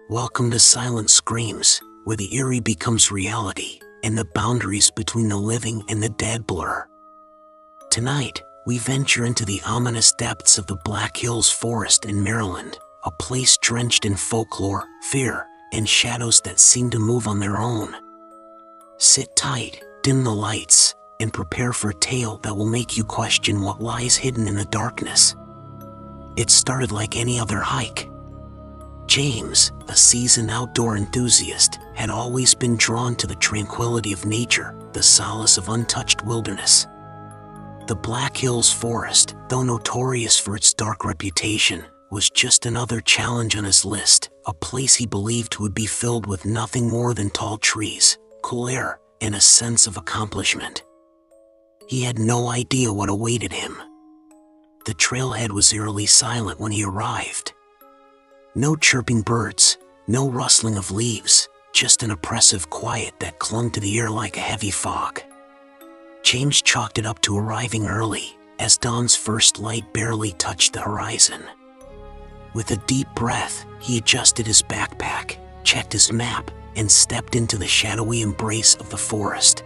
Welcome to Silent Screams, where the eerie becomes reality, and the boundaries between the living and the dead blur. Tonight, we venture into the ominous depths of the Black Hills Forest in Maryland, a place drenched in folklore, fear, and shadows that seem to move on their own. Sit tight, dim the lights, and prepare for a tale that will make you question what lies hidden in the darkness. It started like any other hike. James, a seasoned outdoor enthusiast, had always been drawn to the tranquility of nature, the solace of untouched wilderness. The Black Hills Forest, though notorious for its dark reputation, was just another challenge on his list, a place he believed would be filled with nothing more than tall trees, cool air, and a sense of accomplishment. He had no idea what awaited him. The trailhead was eerily silent when he arrived. No chirping birds, no rustling of leaves, just an oppressive quiet that clung to the air like a heavy fog. James chalked it up to arriving early, as dawn's first light barely touched the horizon. With a deep breath, he adjusted his backpack, checked his map, and stepped into the shadowy embrace of the forest.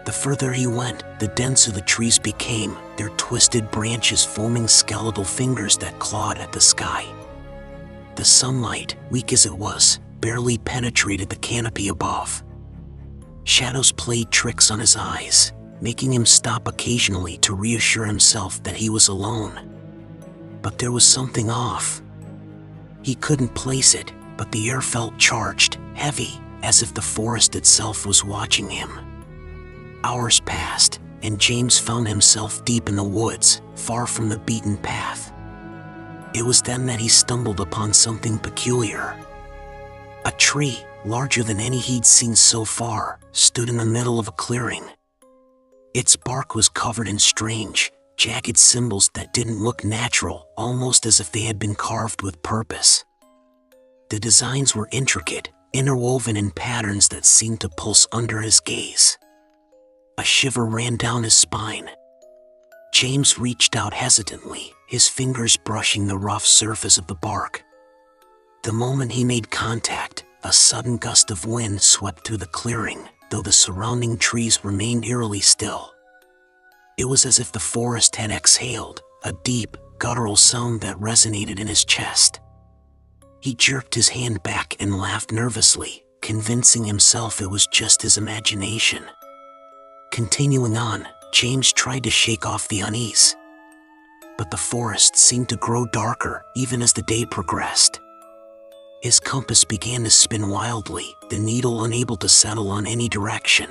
The further he went, the denser the trees became, their twisted branches forming skeletal fingers that clawed at the sky. The sunlight, weak as it was, barely penetrated the canopy above. Shadows played tricks on his eyes, making him stop occasionally to reassure himself that he was alone. But there was something off. He couldn't place it, but the air felt charged, heavy, as if the forest itself was watching him. Hours passed, and James found himself deep in the woods, far from the beaten path. It was then that he stumbled upon something peculiar. A tree, larger than any he'd seen so far, stood in the middle of a clearing. Its bark was covered in strange, jagged symbols that didn't look natural, almost as if they had been carved with purpose. The designs were intricate, interwoven in patterns that seemed to pulse under his gaze. A shiver ran down his spine. James reached out hesitantly, his fingers brushing the rough surface of the bark. The moment he made contact, a sudden gust of wind swept through the clearing, though the surrounding trees remained eerily still. It was as if the forest had exhaled, a deep, guttural sound that resonated in his chest. He jerked his hand back and laughed nervously, convincing himself it was just his imagination. Continuing on, James tried to shake off the unease. But the forest seemed to grow darker even as the day progressed. His compass began to spin wildly, the needle unable to settle on any direction.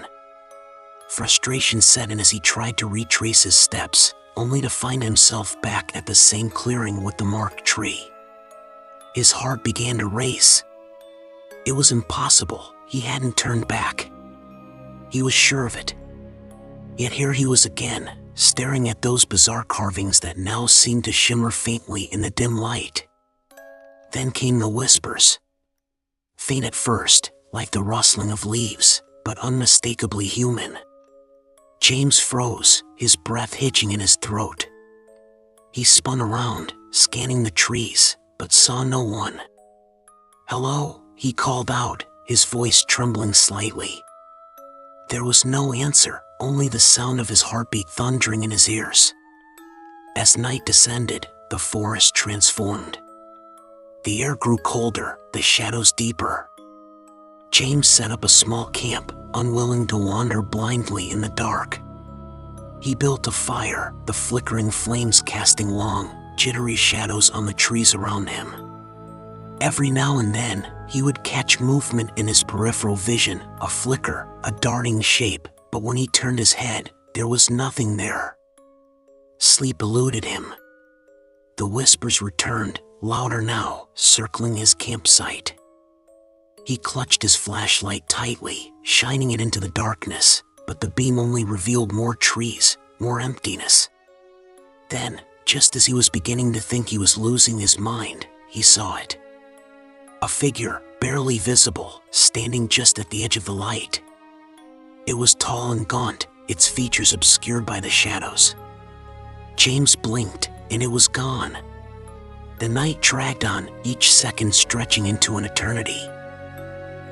Frustration set in as he tried to retrace his steps, only to find himself back at the same clearing with the marked tree. His heart began to race. It was impossible, he hadn't turned back. He was sure of it. Yet here he was again, staring at those bizarre carvings that now seemed to shimmer faintly in the dim light. Then came the whispers. Faint at first, like the rustling of leaves, but unmistakably human. James froze, his breath hitching in his throat. He spun around, scanning the trees, but saw no one. "Hello," he called out, his voice trembling slightly. There was no answer, only the sound of his heartbeat thundering in his ears. As night descended, the forest transformed. The air grew colder, the shadows deeper. James set up a small camp, unwilling to wander blindly in the dark. He built a fire, the flickering flames casting long, jittery shadows on the trees around him. Every now and then, he would catch movement in his peripheral vision, a flicker, a darting shape, but when he turned his head, there was nothing there. Sleep eluded him. The whispers returned, louder now, circling his campsite. He clutched his flashlight tightly, shining it into the darkness, but the beam only revealed more trees, more emptiness. Then, just as he was beginning to think he was losing his mind, he saw it. A figure, barely visible, standing just at the edge of the light. It was tall and gaunt, its features obscured by the shadows. James blinked, and it was gone. The night dragged on, each second stretching into an eternity.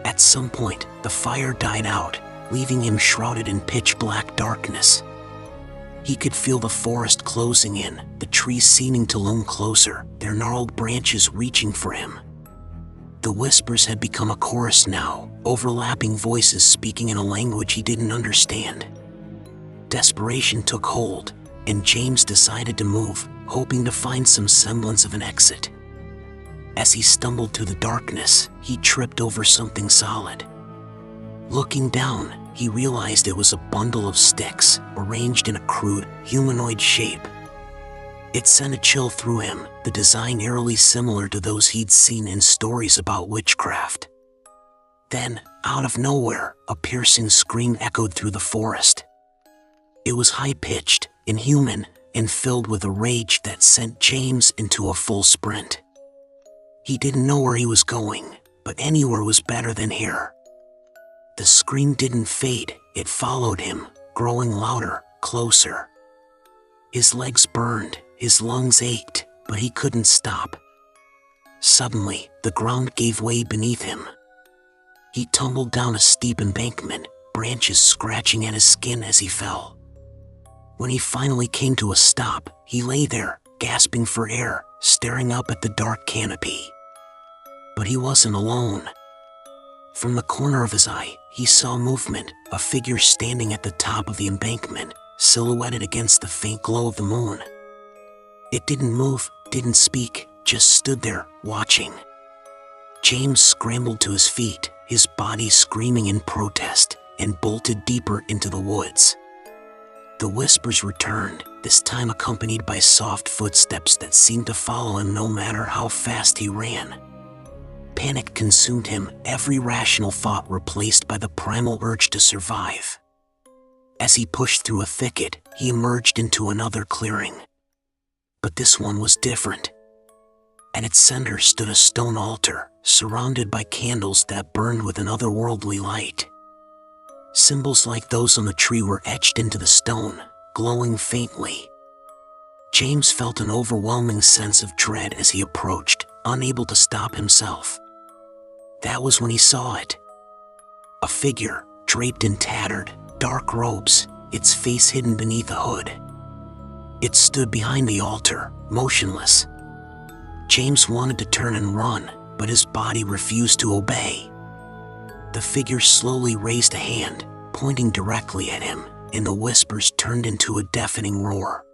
At some point, the fire died out, leaving him shrouded in pitch-black darkness. He could feel the forest closing in, the trees seeming to loom closer, their gnarled branches reaching for him. The whispers had become a chorus now, overlapping voices speaking in a language he didn't understand. Desperation took hold, and James decided to move, hoping to find some semblance of an exit. As he stumbled through the darkness, he tripped over something solid. Looking down, he realized it was a bundle of sticks, arranged in a crude, humanoid shape. It sent a chill through him, the design eerily similar to those he'd seen in stories about witchcraft. Then, out of nowhere, a piercing scream echoed through the forest. It was high-pitched, inhuman, and filled with a rage that sent James into a full sprint. He didn't know where he was going, but anywhere was better than here. The scream didn't fade, it followed him, growing louder, closer. His legs burned, his lungs ached, but he couldn't stop. Suddenly, the ground gave way beneath him. He tumbled down a steep embankment, branches scratching at his skin as he fell. When he finally came to a stop, he lay there, gasping for air, staring up at the dark canopy. But he wasn't alone. From the corner of his eye, he saw movement, a figure standing at the top of the embankment, silhouetted against the faint glow of the moon. It didn't move, didn't speak, just stood there, watching. James scrambled to his feet, his body screaming in protest, and bolted deeper into the woods. The whispers returned, this time accompanied by soft footsteps that seemed to follow him no matter how fast he ran. Panic consumed him, every rational thought replaced by the primal urge to survive. As he pushed through a thicket, he emerged into another clearing. But this one was different. At its center stood a stone altar, surrounded by candles that burned with an otherworldly light. Symbols like those on the tree were etched into the stone, glowing faintly. James felt an overwhelming sense of dread as he approached, unable to stop himself. That was when he saw it. A figure, draped in tattered, dark robes, its face hidden beneath a hood. It stood behind the altar, motionless. James wanted to turn and run, but his body refused to obey. The figure slowly raised a hand, pointing directly at him, and the whispers turned into a deafening roar.